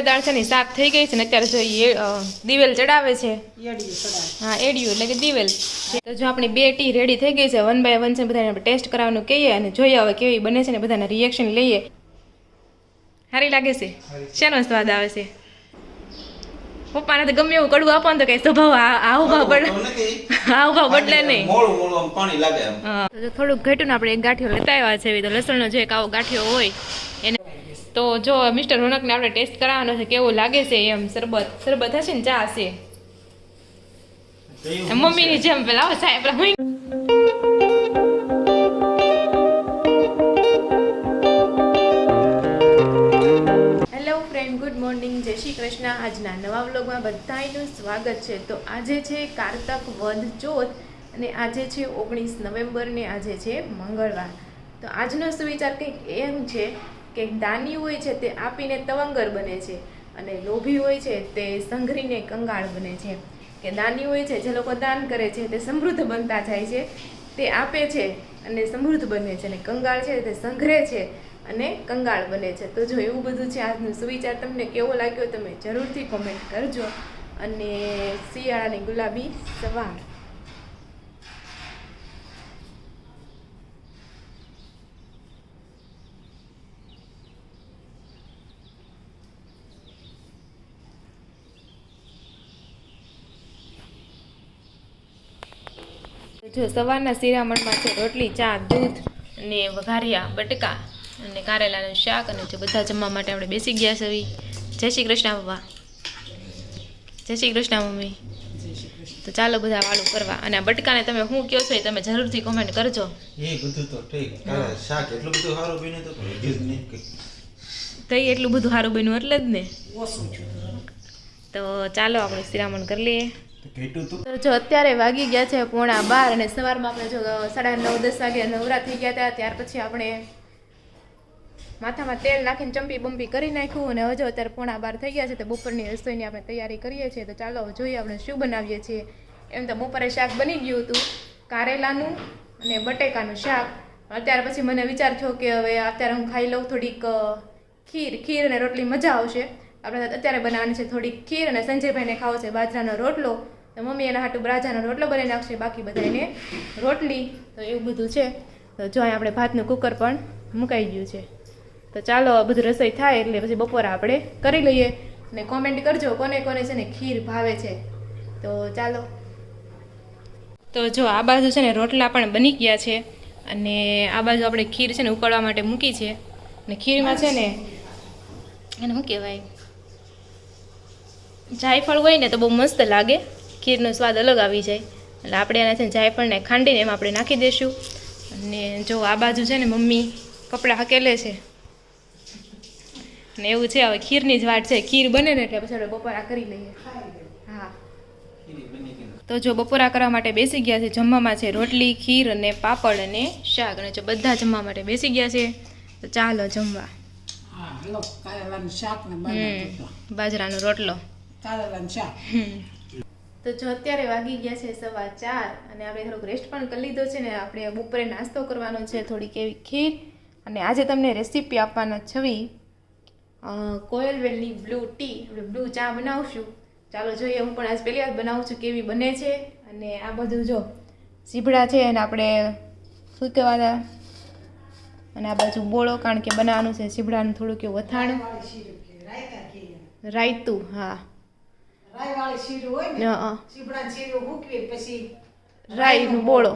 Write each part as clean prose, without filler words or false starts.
દાળ છે ને સાફ થઈ ગઈ છે ને અત્યારે જો દિવેલ ચડાવે છે. હા, એડિયું એટલે કે દિવેલ. તો જો આપણી 2 ટી રેડી થઈ ગઈ છે. 1 બાય 1 છે, બધાને આપણે ટેસ્ટ કરાવવાનું કહીએ અને જોઈએ હવે કેવી બને છે ને બધાના રિએક્શન લઈએ. સારી લાગે છે? શેનો સ્વાદ આવે છે? પપ્પાને તો ગમે એવું કડવું આપો ને તો કઈ સ્વભાવ આવું ભાવ બદલે નહીં. તો થોડુંક ઘટ્યું ને આપણે એક ગાંઠિયો લેતા આવ્યા છે. તો લસણનો જે એક આવો ગાંઠિયો હોય એને તો જો મિસ્ટર રોનકને આપણે ટેસ્ટ કરાવવાનો છે કેવું લાગે છે એમ. શરબત હશે ને ચા હશે મમ્મીની જેમ પેલા આવો સાહેબ. ગુડ મોર્નિંગ, જય શ્રી કૃષ્ણ. આજના નવા વ્લોગમાં બધાનું સ્વાગત છે. તો આજે છે કારતક વદ ચોથ અને આજે છે 19 નવેમ્બર ને આજે છે મંગળવાર. તો આજનો સુવિચાર કંઈક એમ છે કે દાની હોય છે તે આપીને તવંગર બને છે અને લોભી હોય છે તે સંઘરીને કંગાળ બને છે. કે દાની હોય છે જે લોકો દાન કરે છે તે સમૃદ્ધ બનતા જાય છે, તે આપે છે અને સમૃદ્ધ બને છે, અને કંગાળ છે તે સંઘરે છે અને કંગાળ બને છે. તો જો એવું બધું છે આજનો સુવિચાર. તમને કેવો લાગ્યો તમે જરૂરથી કોમેન્ટ કરજો. અને શિયાળાની ગુલાબી સવાર. જો સવારના શિરામણમાં છે રોટલી, ચા, દૂધ અને વઘારિયા બટકા અને કારેલાનું શાક. અને જો બધા જમવા માટે આપણે બેસી ગયા છે. જય શ્રી કૃષ્ણ પપ્પા. જય શ્રી કૃષ્ણ મમ્મી. તો ચાલો બધા વાળું કરવા. અને આ બટકાને તમે શું કહો છો એ તમે જરૂરથી કોમેન્ટ કરજો. એ બધું તો ઠીક. શાક એટલું બધું સારું બન્યું તો એટલું બધું સારું બન્યું એટલે જ ને. તો ચાલો આપણે શિરામણ કરી લઈએ. તો જો અત્યારે વાગી ગયા છે 11:15 અને સવારમાં આપણે જો 9:30-10 વાગે નવરા થઈ ગયા હતા. ત્યાર પછી આપણે માથામાં તેલ નાખીને ચંપી બમ્પી કરી નાખ્યું અને હજુ અત્યારે 11:15 થઈ ગયા છે. તો બપોરની રસોઈની આપણે તૈયારી કરીએ છીએ. તો ચાલો જોઈએ આપણે શું બનાવીએ છીએ. એમ તો બપોરે શાક બની ગયું હતું કારેલાનું અને બટેકાનું શાક. અત્યારે પછી મને વિચાર થયો કે હવે અત્યારે હું ખાઈ લઉં થોડીક ખીર અને રોટલી મજા આવશે. આપણે અત્યારે બનાવવાની છે થોડીક ખીર અને સંજયભાઈને ખાવો છે બાજરાનો રોટલો. તો મમ્મી એના હાટું બાજરાનો રોટલો બનાવી નાખશે, બાકી બધાને રોટલી. તો એવું બધું છે. તો જો અહીં આપણે ભાતનું કુકર પણ મુકાઈ ગયું છે. તો ચાલો બધું રસોઈ થાય એટલે પછી બપોરે આપણે કરી લઈએ. અને કોમેન્ટ કરજો કોને કોને છે ને ખીર ભાવે છે. તો ચાલો. તો જો આ બાજુ છે ને રોટલા પણ બની ગયા છે અને આ બાજુ આપણે ખીર છે ને ઉકળવા માટે મૂકી છે. અને ખીરમાં છે ને એને શું કહેવાય, જાયફળ હોય ને તો બહુ મસ્ત લાગે, ખીરનો સ્વાદ અલગ આવી જાય. એટલે આપણે એના છે ને જાયફળને ખાંડીને એમાં આપણે નાખી દઈશું. અને જો આ બાજુ છે ને મમ્મી કપડાં હકેલે છે ને એવું છે. હવે ખીરની જ વાટ છે. ખીર બને ને એટલે પછી આપણે બપોરા કરી લઈએ. હા, તો જો બપોરા કરવા માટે બેસી ગયા છે. જમવામાં છે રોટલી, ખીર અને પાપડ અને શાક. અને જો બધા જમવા માટે બેસી ગયા છે. તો ચાલો જમવા. બાજરાનો રોટલો. તો જો અત્યારે વાગી ગયા છે 4:15 અને આપણે થોડુંક રેસ્ટ પણ કરી લીધો છે ને. આપણે બપોરે નાસ્તો કરવાનો છે થોડીક એવી ખીર. અને આજે તમને રેસીપી આપવાનો છવી કોયલવેલની બ્લુ ટી, આપણે બ્લુ ચા બનાવશું. ચાલો જોઈએ. હું પણ આજ પહેલી વાર બનાવું છું કેવી બને છે. અને આ બધું જો સીભડા છે અને આપણે શું કહેવાતા, અને આ બાજુ બોળો, કારણ કે બનાવવાનું છે સીભડાનું થોડુંક એવું અથાણું, રાયતું. હા, રાઈનો બોળો.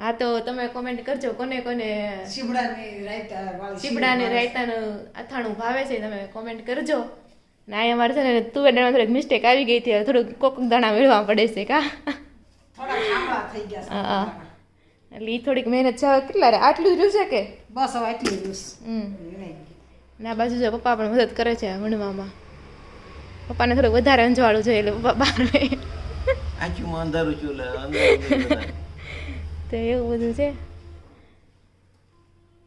હા, તો તમે કોમેન્ટ કરજો કોને કોને સીબડાને રાયતાનું અથાણું ભાવે છે. તમે કોમેન્ટ કરજો. ને આ અમારે છે ને તુવેર દાણામાં થોડીક મિસ્ટેક આવી ગઈ હતી. થોડુંક કોક દાણા મેળવા પડે છે કા. હા, એટલે એ થોડીક મહેનત છે. કેટલા રે આટલું જ રહ્યું છે કે બસ હવે આટલું જ. ને આ બાજુ જો પપ્પા પણ મદદ કરે છે વણવામાં. પપ્પાને થોડુંક વધારે અંજવાળું જોઈએ એટલે પપ્પા બહાર તો એવું બધું છે.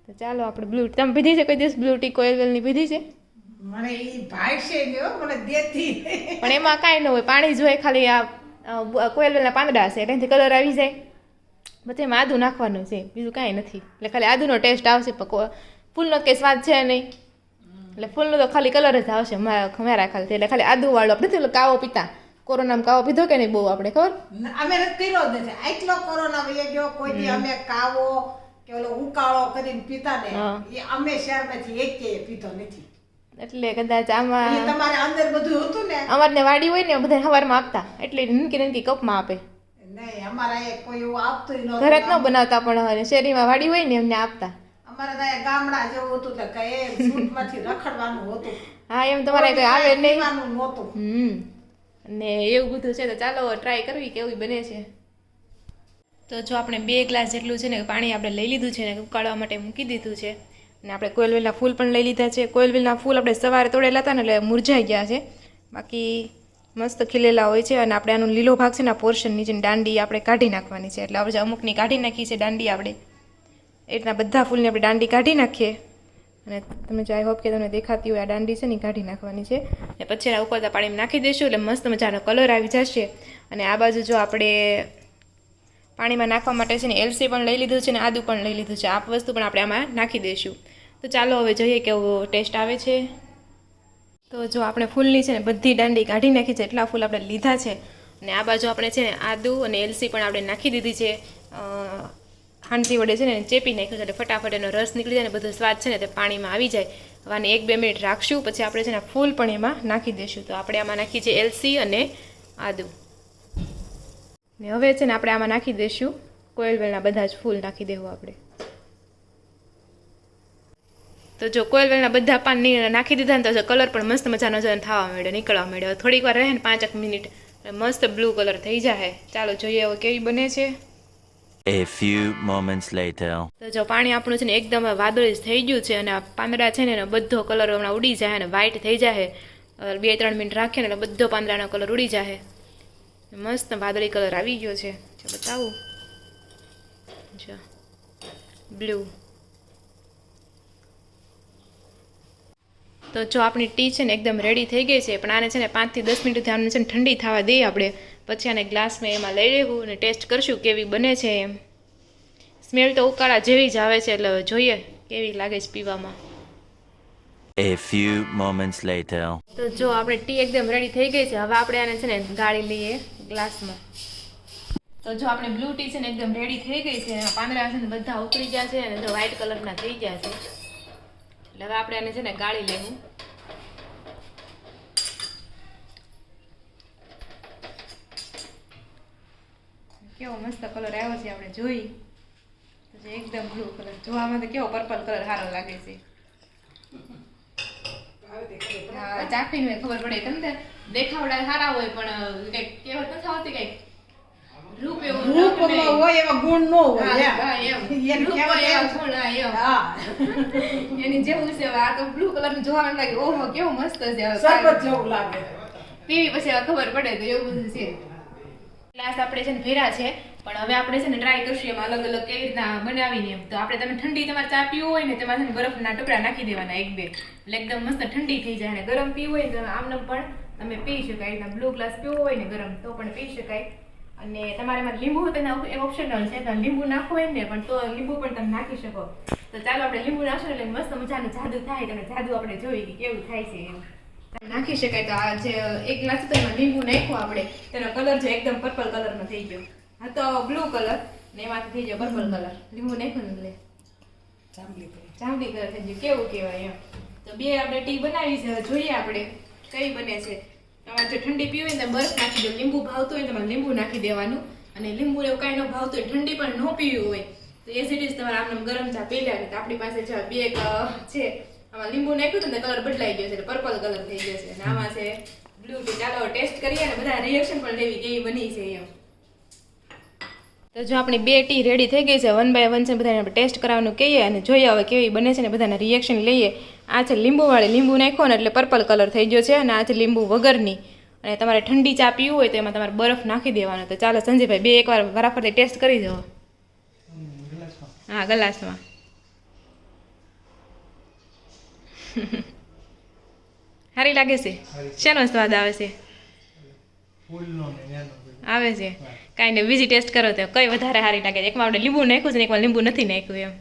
તો ચાલો આપણે બ્લુ. તમે પીધી છે કોઈ દિવસ બ્લુ ટી કોયલવેલની પીધી છે? પણ એમાં કાંઈ ન હોય, પાણી જ હોય ખાલી. આ કોયલવેલના પાંદડા હશે એટલે કલર આવી જાય. બધે આદું નાખવાનું છે, બીજું કાંઈ નથી. એટલે ખાલી આદુનો ટેસ્ટ આવશે, પણ ફૂલનો કંઈ સ્વાદ છે નહીં. એટલે ફૂલનો તો ખાલી કલર જ આવશે મારા ખ્યાલથી. એટલે ખાલી આદુવાળો આપણે નથી કાવો પીતા, કોરોનામાં કાવો પીધો કે નહીં બહુ આપણે ખબર? અમે નથી કર્યો જ નથી. આટલો કોરોના વહી ગયો, કોઈ દી અમે કાવો કે ઓલો ઉકાળો કરીને પીતા ને એ અમે શહેરમાંથી એકેય પીધો નથી. એટલે કદાચ આમાં એ તમારે અંદર બધું હતું ને, અમારને વાડી હોય ને બધા સવારમાં આપતા, એટલે નનકી કપમાં આપે. નહીં અમારા એ કોઈ એવું આપતું ય નહોતું. ઘરે જ ન બનાવતા, પણ શેરીમાં વાડી હોય ને એમને આપતા. અમારે તો અહીંયા ગામડા જેવું હતું એટલે કઈ સૂટમાંથી રખડવાનું હતું. હા, એમ તમારે કઈ આવે નહીં. પીવાનું નહોતું. અને એવું બધું છે, તો ચાલો ટ્રાય કરવી કેવી બને છે. તો જો આપણે 2 ગ્લાસ જેટલું છે ને પાણી આપણે લઈ લીધું છે ને ઉકાળવા માટે મૂકી દીધું છે. અને આપણે કોયલવેલના ફૂલ પણ લઈ લીધા છે. કોયલવેલના ફૂલ આપણે સવારે તોડેલા હતા ને એટલે મુરઝાઈ ગયા છે, બાકી મસ્ત ખીલેલા હોય છે. અને આપણે આનો લીલો ભાગ છે ને પોર્શન નીચેની દાંડી આપણે કાઢી નાખવાની છે. એટલે આપણે અમુકની કાઢી નાખી છે દાંડી આપણે, એટલા બધા ફૂલની આપણે દાંડી કાઢી નાખીએ. અને તમે જો આઈ હોપ કે તમને દેખાતી હોય આ દાંડી છે ને કાઢી નાખવાની છે. અને પછી એના ઉકળતા પાણીમાં નાખી દઈશું એટલે મસ્ત મજાનો કલર આવી જશે. અને આ બાજુ જો આપણે પાણીમાં નાખવા માટે છે ને એલસી પણ લઈ લીધું છે ને આદુ પણ લઈ લીધું છે. આ વસ્તુ પણ આપણે આમાં નાખી દઈશું. તો ચાલો હવે જોઈએ કેવો ટેસ્ટ આવે છે. તો જો આપણે ફૂલની છે ને બધી દાંડી કાઢી નાખી છે, એટલા ફૂલ આપણે લીધા છે. અને આ બાજુ આપણે છે ને આદુ અને એલસી પણ આપણે નાખી દીધી છે. હાંડતી વડે છે ને ચેપી નાખ્યું છે એટલે ફટાફટ એનો રસ નીકળી જાય ને બધો સ્વાદ છે ને તે પાણીમાં આવી જાય. હવે આને 1-2 મિનિટ રાખશું, પછી આપણે છે ને ફૂલ પણ એમાં નાખી દઈશું. તો આપણે આમાં નાખી છે એલસી અને આદુ. ને હવે છે ને આપણે આમાં નાખી દઈશું કોયલવેલના બધા જ ફૂલ નાખી દેવું આપણે. તો જો કોયલવેલના બધા પાન નાખી દીધા ને તો કલર પણ મસ્ત મજાનો થવા માંડ્યો, નીકળવા માંડ્યો. થોડીક વાર રહે ને 5 મિનિટ મસ્ત બ્લુ કલર થઈ જાય. ચાલો જોઈએ હવે કેવી બને છે. A few moments later. તો જો પાણી આપણું છે ને એકદમ વાદળી થઈ ગયું છે અને આ પાંદડા છે ને એનો બધો કલર હમણાં ઉડી જાય અને વ્હાઈટ થઈ જાય. 2-3 મિનિટ રાખીએ ને એટલે બધો પાંદડાનો કલર ઉડી જાય. મસ્ત વાદળી કલર આવી ગયો છે. જો બતાવું, જો બ્લુ. તો જો આપણી ટી છે ને એકદમ રેડી થઈ ગઈ છે, પણ આને છે ને 5 થી 10 મિનિટ આને છે ને ઠંડી થવા દઈએ આપણે. પછી આને ગ્લાસમાં એમાં લઈ લેવું અને ટેસ્ટ કરશું કેવી બને છે એમ. સ્મેલ તો ઉકાળા જેવી જ આવે છે, એટલે જોઈએ કેવી લાગે છે પીવામાં. A few moments later. તો જો આપણે ટી એકદમ રેડી થઈ ગઈ છે. હવે આપણે આને છે ને ગાળી લઈએ ગ્લાસમાં. તો જો આપણે બ્લુ ટી છે ને એકદમ રેડી થઈ ગઈ છે. એમાં પાંદડા છે ને બધા ઉતરી ગયા છે અને જો વ્હાઈટ કલરના થઈ ગયા છે. એટલે હવે આપણે આને છે ને ગાળી લેવું. કેવો મસ્ત કલર આવ્યો છે આપણે જોઈ તો એકદમ બ્લુ કલર. જોવામાં તો કેવો પર્પલ કલર સારો લાગે છે. હા, ચાખીને ખબર પડે. તમને દેખાવડા સારા હોય પણ કઈક કહેવત નથી આવતી, કઈક રૂપ એવું રૂપમાં હોય એવા ગુણ ન હોય. હા, એમ. એમ રૂપ હોય એવા ગુણ, હા, એમ. હા, એની જેવું છે. હવે આ તો બ્લુ કલર નું જોવાનું લાગે ઓહો કેવો મસ્ત છે. સરબત જેવું લાગે. પીવી પછી હવે ખબર પડે તો એવું બધું છે. ગ્લાસ આપણે છે ને ભેરા છે, પણ હવે આપણે છે ને ટ્રાય કરશું એમાં અલગ અલગ કેવી રીતના બનાવીને એમ. તો આપણે તમે ઠંડી તમારે ચા પીવું હોય ને તેમાં છે ને બરફના ટુકડા નાખી દેવાના 1-2, એટલે એકદમ મસ્ત ઠંડી થઈ જાય. અને ગરમ પીવું હોય ને આમને પણ તમે પી શકાય. રીતના બ્લુ ગ્લાસ પીવો હોય ને ગરમ તો પણ પી શકાય. અને તમારે એમાં લીંબુ તેના એક ઓપ્શનલ છે, તો લીંબુ નાખવું હોય ને પણ તો લીંબુ પણ તમે નાખી શકો. તો ચાલો આપણે લીંબુ નાખશું એટલે મસ્ત મજાનું જાદુ થાય. તમે જાદુ આપણે જોઈએ કે કેવું થાય છે એમ નાખી શકાય. તો આ જે 1 ગ્લાસ તો એમાં લીંબુ નાખ્યું આપણે, તેનો કલર જે એકદમ પર્પલ કલરનો થઈ ગયો. હા, તો બ્લુ કલર ને એમાંથી થઈ ગયો પર્પલ કલર. લીંબુ નાખ્યું ને એટલે જાંબલી કલર થઈ ગયો. કેવું કહેવાય એમ. તો 2 આપણે ટી બનાવી છે. હવે જોઈએ આપણે કઈ બને છે. તમારે જો ઠંડી પીવી હોય ને તો બરફ નાખી દો. લીંબુ ભાવતું હોય ને તમારે લીંબુ નાખી દેવાનું. અને લીંબુ એવું કાંઈ ન ભાવતું હોય, ઠંડી પણ ન પીવી હોય તો એઝ ઇટ ઇઝ તમારે આમને ગરમ ચા પી લેવાની. તો આપણી પાસે જો 2 છે, આમાં લીંબુ નાખ્યું ને કલર બદલાઈ ગયો છે, એટલે પર્પલ કલર થઈ ગયો છે. અને આમાં છે બ્લુ ટી. ચાલો ટેસ્ટ કરીએ ને બધા રિએક્શન પણ લેવી કેવી બની છે એમ. તો જો આપણી 2 ટી રેડી થઈ ગઈ છે. 1 by 1 છે બધાને આપણે ટેસ્ટ કરાવવાનું કહીએ અને જોઈએ હવે કેવી બને છે ને બધાના રિએક્શન લઈએ. આ છે લીંબુવાળી. લીંબુ નાખ્યો ને એટલે પર્પલ કલર થઈ ગયો છે. અને આ છે લીંબુ વગરની. અને તમારે ઠંડી ચા પીવું હોય તો એમાં તમારે બરફ નાખી દેવાનો. તો ચાલો સંજયભાઈ 2 એકવાર વારાફરતી ટેસ્ટ કરી જાઓ. હા, ગ્લાસમાં. સારી લાગે છે? શેનો સ્વાદ આવે છે? આવે છે. કાંઈ નહીં, બીજી ટેસ્ટ કરો તો કઈ વધારે સારી લાગે છે. એકમાં આપણે લીંબુ નાખ્યું છે ને એકમાં લીંબુ નથી નાખ્યું એમ.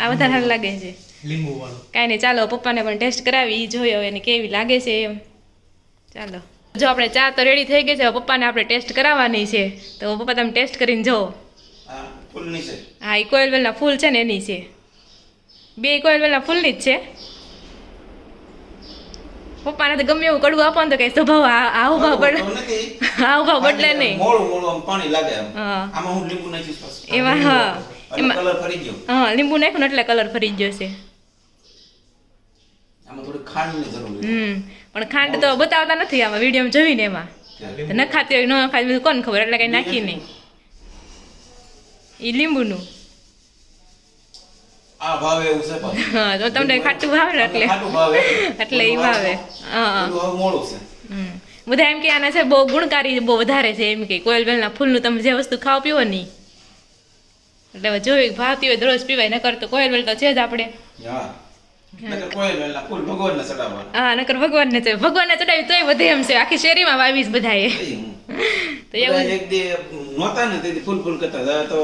આ વધારે સારું લાગે છે. લીંબુ વાળું. કાંઈ નહીં, ચાલો પપ્પાને પણ ટેસ્ટ કરાવી, ઈ જોઈએ હવે એને કેવી લાગે છે એમ. ચાલો, જો આપણે ચા તો રેડી થઈ ગઈ છે, હવે પપ્પાને આપણે ટેસ્ટ કરાવવાની છે. તો પપ્પા તમે ટેસ્ટ કરીને જુઓ. આ ફૂલની છે. હા, એ કોયલ વેલના ફૂલ છે ને એની છે. બે કોયલ વેલના ફૂલની જ છે. પપ્પાને તો ગમે એવું કડવું આપો ને તો કઈ સ્વભાવ આવું ભાવ બદલે, નથી. આવું ભાવ બદલે નહીં. મોળું મોળું આમ પાણી લાગે આમ. હા. આમાં હું લીંબુ નાખીશ પાછું. એમાં હા, એટલે એમાં કલર ફરી ગયો. હા લીંબુ નાખ્યું ને એટલે કલર ફરી ગયો છે. આમાં થોડી ખાંડની જરૂર છે. પણ ખાંડ તો બતાવતા નથી આમાં વિડીયોમાં જોઈને એમાં. તો ન ખાતી હોય ન ખાતી હોય કોને ખબર, એટલે કઈ નાખી નહીં. એ લીંબુનું. આ ભાવે એવું છે પાછું. હા, તો તમને ખાટું ભાવે ને એટલે ખાટું ભાવે એટલે ઈ ભાવે. હા. પેલું હવે મોળું છે. બધા એમ કે આના છે બહુ ગુણકારી બહુ વધારે છે એમ કે કોયલ બેલના ફૂલનું તમે જે વસ્તુ ખાઓ પીવો નહીં એટલે હવે જોઈ ભાવતી હોય તો રોજ પીવાય, નકર તો કોયલ બેલ તો છે જ આપણે. હા. નકર કોઈ વેલના ફૂલ ભગવાનને ચડાવવાના. હા, નકર ભગવાનને છે, ભગવાનને ચડાવી તોય વધે એમ છે, આખી શેરીમાં વાવીશ બધાએ. તો એવું બધા એક દી નહોતા ને તેથી ફૂલ ફૂલ કરતા હતા, તો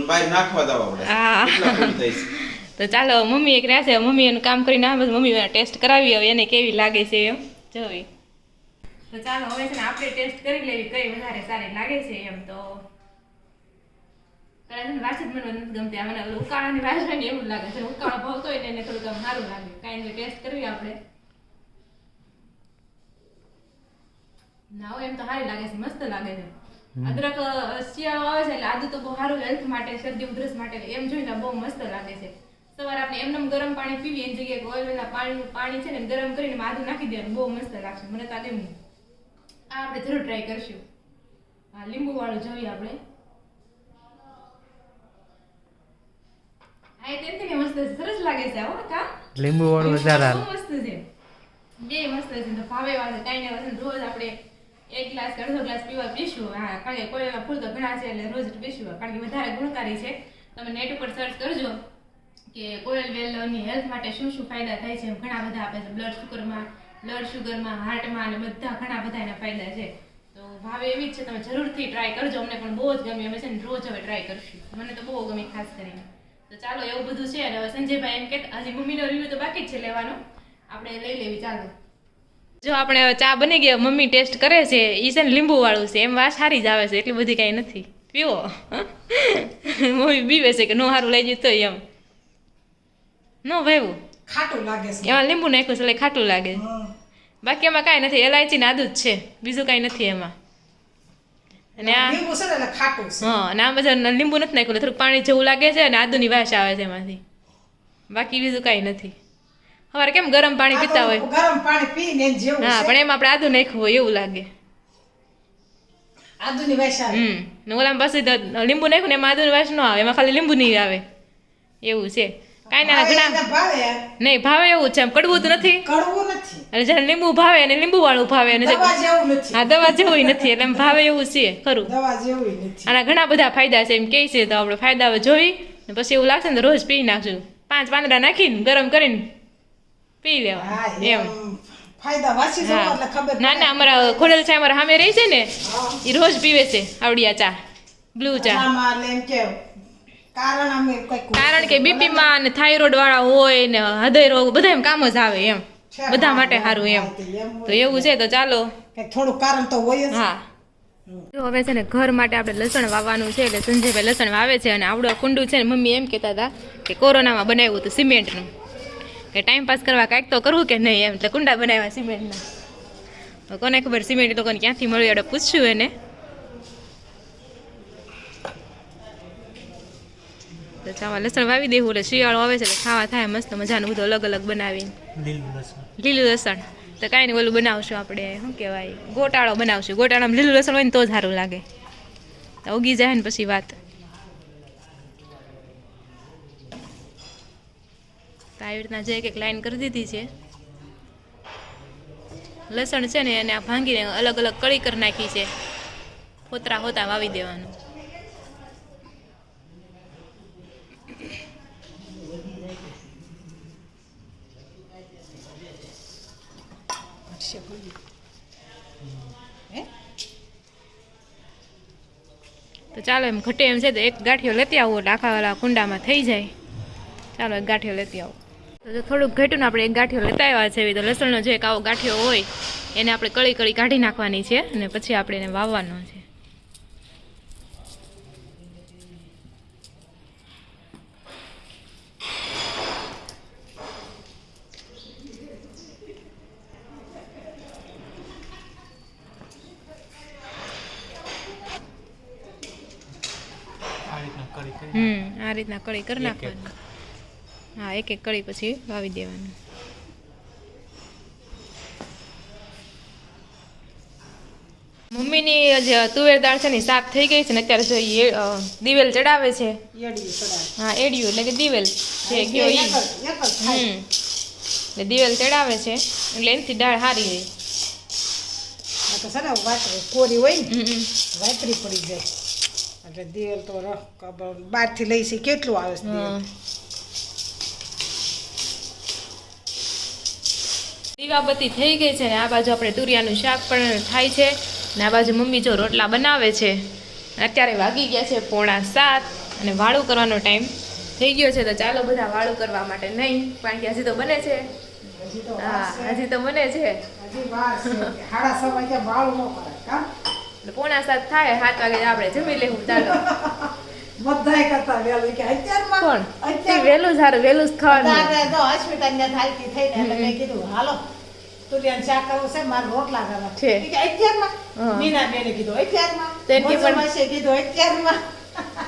બહાર નાખવા જવા પડે. હા. એટલા ફૂલ થાય છે. તો ચાલો, મમ્મી એક રહ્યા છે, મમ્મી એનું કામ કરીને આવે, મમ્મી ટેસ્ટ કરાવી હવે એને કેવી લાગે છે એમ જોવી. તો ચાલો હવે છે ને આપણે ટેસ્ટ કરી લેવી કઈ વધારે સારી લાગે છે એમ. તો પેલા છે ને વાસી જ મને નથી ગમતી, આ મને ઉકાળાની વાસવાની એવું જ લાગે છે, ઉકાળો ભાવતો હોય ને એને થોડુંક આમ સારું લાગે. કાંઈ નહીં, ટેસ્ટ કરવી આપણે. નાવ એમ તો સારી લાગે છે, મસ્ત લાગે છે. અદરક શિયાળો આવે છે એટલે આદુ તો બહુ સારું હેલ્થ માટે, શરદી ઉધરસ માટે, એમ જોઈને બહુ મસ્ત લાગે છે. સવારે આપણે એમનેમ ગરમ પાણી પીવીએ એની જગ્યાએ ઓઇલના પાણી છે ને ગરમ કરીને આદુ નાખી દેવાનું, બહુ મસ્ત લાગશે મને તો. આ આપણે જરૂર ટ્રાય કરશું. હા, લીંબુ વાળું જોઈએ આપણે. હા, એ તેથી મસ્ત છે, સરસ લાગે છે. હો કા લીંબુ વાળું વધારે બહુ મસ્ત છે, બે મસ્ત છે. તો ભાવે વાળે કાંઈ નહીં, રોજ આપણે 1 ગ્લાસ કે અડધો ગ્લાસ પીશું. હા, કારણ કે કોઈ ફૂલ તો ઘણા છે એટલે રોજ પીશું, કારણ કે વધારે ગુણકારી છે. તમે નેટ ઉપર સર્ચ કરજો કે કોયલ વેલની હેલ્થ માટે શું શું ફાયદા થાય છે. ઘણા બધા આપે છે, બ્લડ શુગરમાં, હાર્ટમાં અને બધા ઘણા બધા એના ફાયદા છે. તો ભાવે એવી જ છે, તમે જરૂરથી ટ્રાય કરજો. અમને પણ બહુ જ ગમી, અમે છે ને રોજ હવે ટ્રાય કરશું, મને તો બહુ ગમી ખાસ કરીને. તો ચાલો, એવું બધું છે. અને હવે સંજયભાઈ એમ કે હજી મમ્મીનો રિવ્યુ તો બાકી જ છે લેવાનો, આપણે લઈ લેવી. ચાલો, જો આપણે હવે ચા બની ગઈ, મમ્મી ટેસ્ટ કરે છે, એ છે ને લીંબુ વાળું છે, એમ વાસ સારી જ આવે છે, એટલી બધી કાંઈ નથી. પીવો. મમ્મી પીવે છે કે નો સારું લઈ જતું હોય એમ. નો ભાઈવું ખાટું લાગે છે. એમાં લીંબુ નાખ્યું છે એટલે ખાટું લાગે. બાકી એમાં કાંઈ નથી, એલાયચી ને આદુ જ છે, બીજું કાંઈ નથી એમાં. અને આ લીંબુ છે ને એટલે ખાટું છે. હા, અને આ બધા લીંબુ નથી નાખ્યું, થોડુંક પાણી જેવું લાગે છે અને આદુની વાસ આવે છે એમાંથી. બાકી બીજું કાંઈ નથી. સવારે કેમ ગરમ પાણી પીતા હોય, ગરમ પાણી પીને એમ જેવું હા, છે. પણ એમાં આપણે આદુ નાખ્યું હોય એવું લાગે. આદુની વાસ આવે. ને ઓલામાં પાછું લીંબુ નાખ્યું ને એમાં આદુની વાસ ન આવે, એમાં ખાલી લીંબુ નહીં આવે એવું છે. કાંઈ ના ઘણા એને ભાવે, નહીં ભાવે એવું છે, એમ કડવું તો નથી. કડવું નથી, અને જ્યારે લીંબુ ભાવે અને લીંબુ વાળું ભાવે અને દવા જેવું નથી. હા, દવા જેવું નથી, એટલે એમ ભાવે એવું છે ખરું. દવા જેવું નથી. આના ઘણા બધા ફાયદા છે એમ કહે છે, તો આપણે ફાયદા હવે જોઈ ને પછી એવું લાગશે ને તો રોજ પી નાખશું. 5 પાંદડા નાખીને ગરમ કરીને પી લેવા હા, એમ. ફાયદા વાસી જવું એટલે ખબર ના ના, અમારા ખોડલ છે, અમારા સામે રહી છે ને, એ રોજ પીવે છે આવડિયા ચા, બ્લુ ચા. આમાં એટલે એમ કે કારણ અમે કંઈક કારણ કે બીપી માં ને થાઇરોઇડ વાળા હોય ને હૃદય રોગ બધા એમ કામ જ આવે એમ, બધા માટે સારું એમ. તો એવું છે. તો ચાલો, કંઈક થોડું કારણ તો હોય જ. હા. જો હવે છે ને ઘર માટે આપણે લસણ વાવવાનું છે, એટલે સંજયભાઈ લસણ વાવે છે. અને આવડું કુંડું છે ને, મમ્મી એમ કહેતા હતા કે કોરોનામાં બનાવ્યું હતું સિમેન્ટનું, કે ટાઈમ પાસ કરવા કાંઈક તો કરવું કે નહીં એમ, એટલે કુંડા બનાવ્યા સિમેન્ટના. કોને ખબર સિમેન્ટ એ લોકોને ક્યાંથી મળ્યું, એટલે પૂછ્યું એને. તો ચાવા લસણ વાવી દેવું એટલે શિયાળો આવે છે એટલે ખાવા થાય મસ્ત મજાનું બધું અલગ અલગ બનાવીને. લીલું લસણ તો કાંઈ નહીં, ઓલું બનાવશું આપણે, શું કહેવાય, ગોટાળો બનાવશું. ગોટાળામાં લીલું લસણ હોય ને તો જ સારું લાગે, તો ઉગી જાય ને પછી વાત. તો આવી રીતના જે એક લાઈન કરી દીધી છે. લસણ છે ને એને આ ભાંગીને અલગ અલગ કળી કરી નાખી છે, ફોતરા હોતા વાવી દેવાનું. છે કોઈ હે તો ચાલો એમ ઘટે એમ છે તો એક ગાંઠિયો લેતી આવો એટલે આખા વાળા કુંડામાં થઈ જાય. ચાલો એક ગાંઠિયો લેતી આવો. તો જો થોડુંક ઘટ્યું ને આપણે એક ગાંઠિયો લેતા આવ્યા છે. તો લસણનો જે એક આવો ગાંઠિયો હોય એને આપણે કળી કળી કાઢી નાખવાની છે અને પછી આપણે એને વાવવાનો છે. આ રીતના કળી કરી નાખવાની. હા, એક એક કળી પછી વાવી દેવાનું. મમ્મીની જે તુવેર દાળ છે ને સાફ થઈ ગઈ છે ને અત્યારે જો દિવેલ ચડાવે છે. યડી ચડાય હા, એડિયું એટલે કે દિવેલ જે કયો ઈ. એટલે દિવેલ ચડાવે છે એટલે એનાથી દાળ સારી રહે. તો છે ને વાતરી કોરી હોય ને વાતરી પડી જાય એટલે દિવેલ તો બહારથી લઈ છે કેટલું આવે છે દિવેલ. દીવાબત્તી થઈ ગઈ છે ને આ બાજુ આપણે તુરિયાનું શાક પણ થાય છે ને આ બાજુ મમ્મી જો રોટલા બનાવે છે. અત્યારે વાગી ગયા છે 6:45 અને વાળું કરવાનો ટાઈમ થઈ ગયો છે. તો ચાલો બધા વાળું કરવા માટે નહીં, કારણ કે હજી તો બને છે. હા, હજી તો બને છે. હજી વાર છે 6:30 વાગ્યા વાળું ન કરે કા એટલે 6:45 થાય 7 વાગે આપણે જમી લેવું. ચાલો બધાય કરતા વેલું કે અત્યારમાં કોણ વહેલું સારું, વહેલું જ ખાવાનું. દાદા જો હોસ્પિટલને થાલતી થઈને એટલે મેં કીધું હાલો તુરિયાનું શાક કરવું છે મારે રોટલા કરવા છે. ઈ કે અત્યારમાં મીના બેને કીધું અત્યારમાં તો એમ કે પણ- મોસમ હશે કીધું અત્યારમાં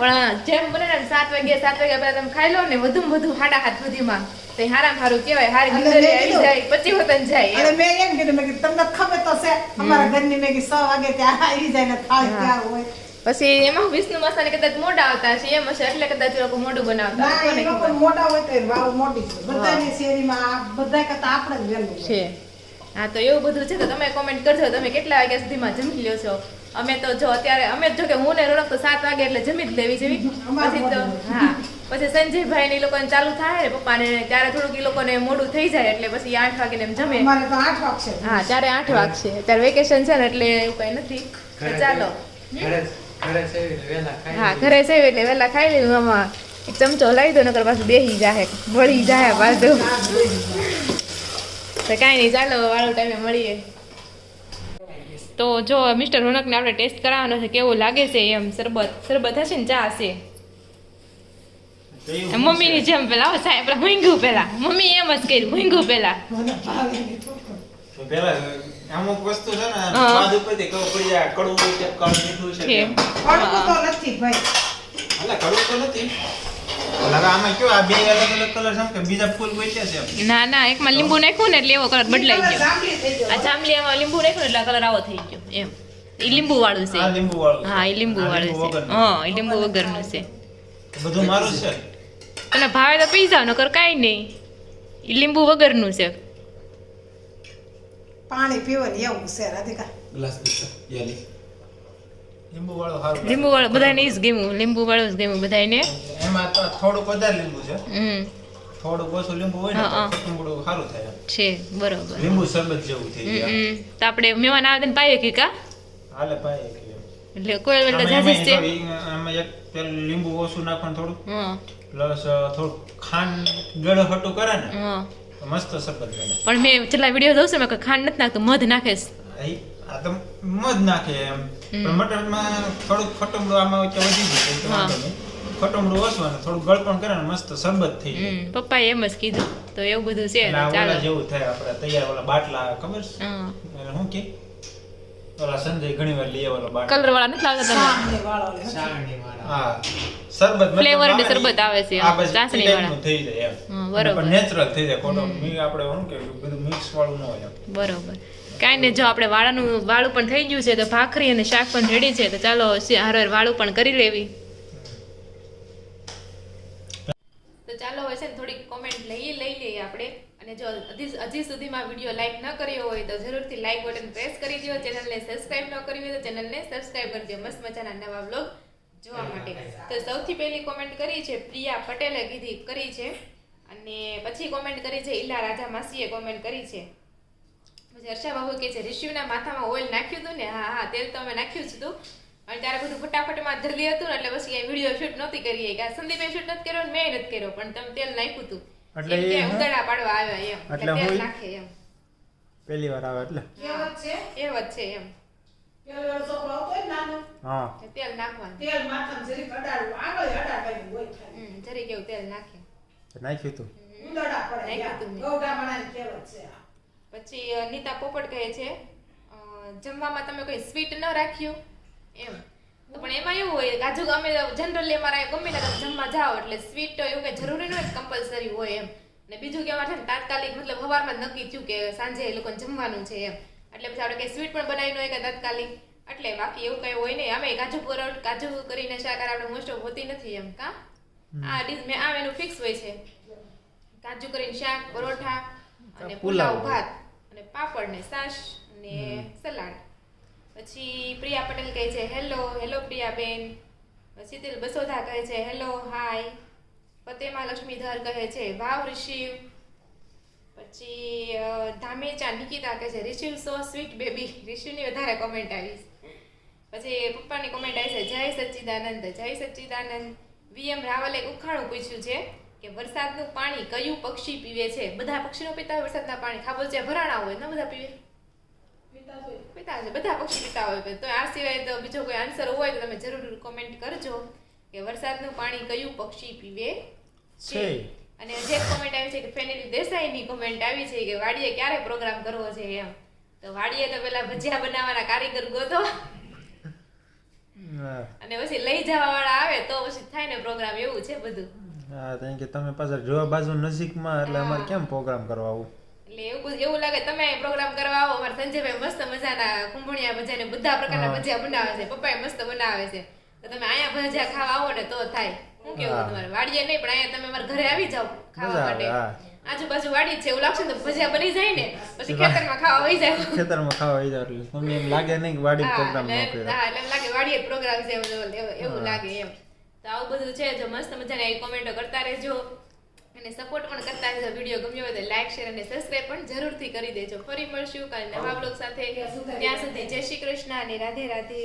પણ જેમ બને ને 7 વાગ્યા પહેલા તમે ખાઈ લો ને વધુમાં વધુ 7:30 સુધીમાં તો એ હારામાં સારું કહેવાય. હારી એટલે ગુંદરી મેં આવી કીધું- જાય, પછી વતન જાય અને એમ. મેં એમ કીધું મેં કીધું તમને ખબર તો છે અમારા ઘરની મેં કીધું 6 વાગે ત્યાં આવી જાય ને થાળ હા. ત્યાં હોય પછી એમાં વિષ્ણુ માસાને કદાચ મોડા આવતા હશે એમ હશે એટલે કદાચ એ લોકો મોઢું બનાવતા ના હશે, એ કોને લોકો ખબર. મોટા હોય તો એ વાવ મોટી છે બધાની શેરીમાં બધા કરતા આપણે જ વહેલું છે. હા, તો એવું બધું છે. તો તમે કોમેન્ટ કરજો તમે કેટલા વાગ્યા સુધીમાં જમી લ્યો છો. અમે તો જો અત્યારે અમે જો કે હું ને રોનક તો 7 વાગે એટલે જમી જ લેવી જેવી. અમારે પછી તો મોડું. હા, પછી સંજયભાઈ ને એ લોકોને ચાલુ થાય ને પપ્પાને ત્યારે થોડુંક એ લોકોને મોડું થઈ જાય એટલે પછી 8 વાગે એમ જમે. અમારે તો 8 વાગશે હા, ત્યારે 8 વાગશે. અત્યારે વેકેશન છે ને એટલે એવું કઈ નથી. તો ચાલો હા, ઘરે છે એટલે વહેલા ખાઈ લેવું. આમાં એક ચમચો લઈ દો નકર પાછું બેહી જાય, વળી જાય પાછું. તો કાંઈ નહીં, ચાલો વાળો ટાઈમે મળીએ. તો જો મિસ્ટર રોનકને આપણે ટેસ્ટ કરાવવાનો છે કેવું લાગે છે એમ. શરબત હશે ને ચા હશે મમ્મીની જેમ પેલા આવો સાહેબ પેલા હુંગું પેલા મમ્મી એમ જ કર્યું હુંગું પેલા. પેલા અમુક વસ્તુ છે ને હા. સ્વાદ ઉપરથી ખબર પડી જાય કડવું છે કડવું મીઠું છે છે. કેમ. પડવું તો નથી ભાઈ એટલે કડવું તો નથી. એટલે હવે આમાં કેવું આ બે અલગ અલગ કલર છે કે બીજા ફૂલ ગોત્યા છે એમ. ના ના, એકમાં લીંબુ નાખ્યું ને એટલે એવો કલર બદલાઈ ગયો. જાંબલી થઈ ગયો આ જાંબલીમાં લીંબુ નાખ્યું ને એટલે કલર આવો થઈ ગયો એમ. એ લીંબુ વાળું છે. આ લીંબુ વાળું છે. હા, એ લીંબુ આ વાળું લીંબુ છે. વગરનું. હા, એ લીંબુ વગરનું છે. બધું મારું જ છે. તને ભાવે તો પી જાવ નકર કાંઈ નહીં. એ લીંબુ વગરનું છે. પાણી પીવાનું એવું છે રાધિકા ગ્લાસ પીતા યાલી લીંબુ વાળું સારું લાગે. લીંબુ વાળું બધાને ઈ જ ગમ્યું, લીંબુ વાળું જ ગમ્યું બધાને. એમાં તો થોડુંક વધારે લીંબુ છે થોડુંક ઓછું લીંબુ હોય ને હા, હા. તો ખટુંબડું સારું થાય એમ. છે બરોબર. લીંબુ શરબત જેવું થઈ જાય તો આપણે મહેમાન આવે ને પાઈએ કે કા હાલે ભાઈ એક એટલે કોઈ વેલે આમાં જાજી છે. આમાં એક પેલું લીંબુ ઓછું નાખવાનું થોડું હા પ્લસ થોડું ખાંડ ગળો હટું કરે ને હા, તો મસ્ત શરબત બને. પણ મેં છેલ્લા વિડીયો જોઉં છું મેં કે ખાંડ નથી નાખતું, મધ નાખે છે. આ તો મધ નાખે એમ પણ મટરમાં થોડુંક ખટુંબડું આમાં વચ્ચે વધી ગયું તો વાંધો નહીં. ખટુંબડું ઓછું અને થોડું ગળપણ કરે ને મસ્ત શરબત થઈ જાય. પપ્પાએ એમ જ કીધું. તો એવું બધું છે. અને આ ચાલો ઓલા જેવું થાય આપણે તૈયાર ઓલા બાટલા ખબર છે હા, એને શું કે ઓલા સંજય ઘણીવાર લઈ આવેલો બાટલો કલર વાળા નથી લાવતા તમે? સામને વાળો લે. હા શરબત મતલબ Flavored આવે ને, શરબત આવે છે, આ બસ ચાસણી ઈ ટાઈપનું વાળા. થઈ જાય એમ હા, બરોબર. પણ નેચરલ થઈ જાય ખોટો આપણે શું કે બધું મિક્સ વાળું ન હોય એમ. બરોબર. કાંઈ નહીં, જો આપણે વાળું પણ થઈ ગયું છે તો ભાખરી અને શાક પણ રેડી છે. તો ચાલો હારે વાળું પણ કરી લેવી. તો ચાલો હવે છે ને થોડીક કોમેન્ટ લઈ લઈએ આપણે. અને જો હજી સુધીમાં વિડીયો લાઈક ન કર્યો હોય તો જરૂરથી લાઈક બટન પ્રેસ કરી દો. ચેનલને સબસ્ક્રાઇબ ન કરી હોય તો ચેનલને સબસ્ક્રાઇબ કરી દો મસ્ત મજાના નવા વ્લોગ જોવા માટે. તો સૌથી પહેલી કોમેન્ટ કરી છે પ્રિયા પટેલે કરી છે અને પછી કોમેન્ટ કરી છે ઈલા રાજા માસીએ કોમેન્ટ કરી છે. પછી હર્ષા બાબુ કહે છે ઋષિના માથામાં ઓઇલ નાખ્યું હતું ને? હા હા, તેલ તો અમે નાખ્યું જ હતું. અને ત્યારે બધું ફટાફટમાં જલ્દી હતું ને એટલે પછી કઈ વિડીયો શૂટ નહોતી કરી. કે સંદીપે શૂટ નથી કર્યો ને મેં નથી કર્યો, પણ તમે તેલ નાખ્યું હતું એટલે એમ કે એ ઉંદરડા પાડવા આવ્યા એમ, એટલે એટલે તેલ હું- નાખે એમ. પહેલી વાર આવે એટલે કહેવત છે એ વાત છે એમ, પેલો એવો છોકરો આવતો હોય ને નાનો, હા કે તેલ નાખવાનું. તેલ માથામાં જરીક અડાડવું, આગળ અડાડવાનું હોય ખાલી. જરી કેવું તેલ નાખે. તો નાખ્યું હતું. ઉંદરડા પડે નાખ્યું યા. તું મેં. ગૌડામણાની કહેવત છે આ. પછી નીતા પોપટ કહે છે જમવામાં તમે કોઈ સ્વીટ ન રાખ્યું એમ. તો પણ એમાં એવું હોય કાજુ અમે જનરલી અમારા ગમે ને તમે જમવા જાઓ એટલે સ્વીટ એવું કઈ જરૂરી ન હોય કમ્પલસરી હોય એમ. ને બીજું કે અમારે છે ને તાત્કાલિક મતલબ સવારમાં જ નક્કી થયું કે સાંજે એ લોકોને જમવાનું છે એમ, એટલે પછી આપણે કઈ સ્વીટ પણ બનાવી ન હોય કે તાત્કાલિક, એટલે બાકી એવું કઈ હોય નહીં. અમે કાજુ કરીને શાક આપણે મોસ્ટ ઓફ હોતી નથી એમ. કા આ ડીશ મેં આ મેનુ ફિક્સ હોય છે, કાજુ કરીને શાક, પરોઠા અને પુલાવ ભાત અને પાપડ ને છાશ અને સલાડ. પછી પ્રિયા પટેલ કહે છે હેલો પ્રિયાબેન. શીતલ બસોધા કહે છે હેલો હાય. ફતેમા લક્ષ્મીધર કહે છે વાવ રિશિવ. પછી ધામેચા નિકિતા કહે છે રિશિવ સો સ્વીટ બેબી. રિશિવની વધારે કોમેન્ટ આવી. પછી પપ્પાની કોમેન્ટ આવી છે જય સચ્ચિદાનંદ જય સચ્ચિદાનંદ. વીએમ રાવલે એક ઉખાણું પૂછ્યું છે કે વરસાદનું પાણી કયું પક્ષી પીવે છે? બધા પક્ષીઓ પીતા હોય વરસાદના પાણી? ખાબોચિયા ભરાણા હોય ને બધા પીવે? પીતા હશે, બધા પક્ષી પીતા હોય. તો આ સિવાય તો બીજો કોઈ આન્સર હોય તો તમે જરૂર કોમેન્ટ કરજો કે વરસાદનું પાણી કયું પક્ષી પીવે છે. અને જે કોમેન્ટ આવી છે કે ફેનિલ દેસાઈની કોમેન્ટ આવી છે કે વાડીએ ક્યારે પ્રોગ્રામ કરવો છે એમ. તો વાડીએ તો પેલા ભજીયા બનાવવાના કારીગર ગોતો હા અને પછી લઈ જવા વાળા આવે તો પછી થાય ને પ્રોગ્રામ, એવું છે બધું. હા, કારણ કે તમે પાછા જોવા બાજુ નજીકમાં એટલે અમારે કેમ પ્રોગ્રામ કરવા આવું? એટલે એવું લાગે તમે પ્રોગ્રામ કરવા આવો. અમારા સંજયભાઈ મસ્ત મજાના કુંભણિયા ભજીયા ને બધા પ્રકારના ભજીયા બનાવે છે, પપ્પાએ મસ્ત બનાવે છે. તો તમે અહીંયા ભજીયા ખાવા આવો ને તો થાય. શું કેવું તમારે? વાડીએ નહીં પણ અહીંયા તમે અમારા ઘરે આવી જાઓ ખાવા મજા આવે, માટે. હા. આજુબાજુ વાડી જ છે, એવું લાગશે ને તો ભજીયા બની જાય ને પછી ખેતરમાં ખાવા વહી જાય. ખેતરમાં ખાવા આવી જાવ એટલે તમને એમ લાગે નહીં કે વાડી પ્રોગ્રામ ન કર્યો. હા, એટલે એમ લાગે વાડીએ પ્રોગ્રામ છે એવું લાગે એમ. તો આવું બધું છે. જો મસ્ત મજાની આવી કોમેન્ટો કરતા રહેજો અને સપોર્ટ પણ કરતા રહેજો. વિડીયો ગમ્યો હોય તો લાઈક શેર અને સબસ્ક્રાઇબ પણ જરૂરથી કરી દેજો. ફરી મળશું કાલે નવા બ્લોગ સાથે. ત્યાં સુધી જય શ્રી કૃષ્ણ અને રાધે રાધે.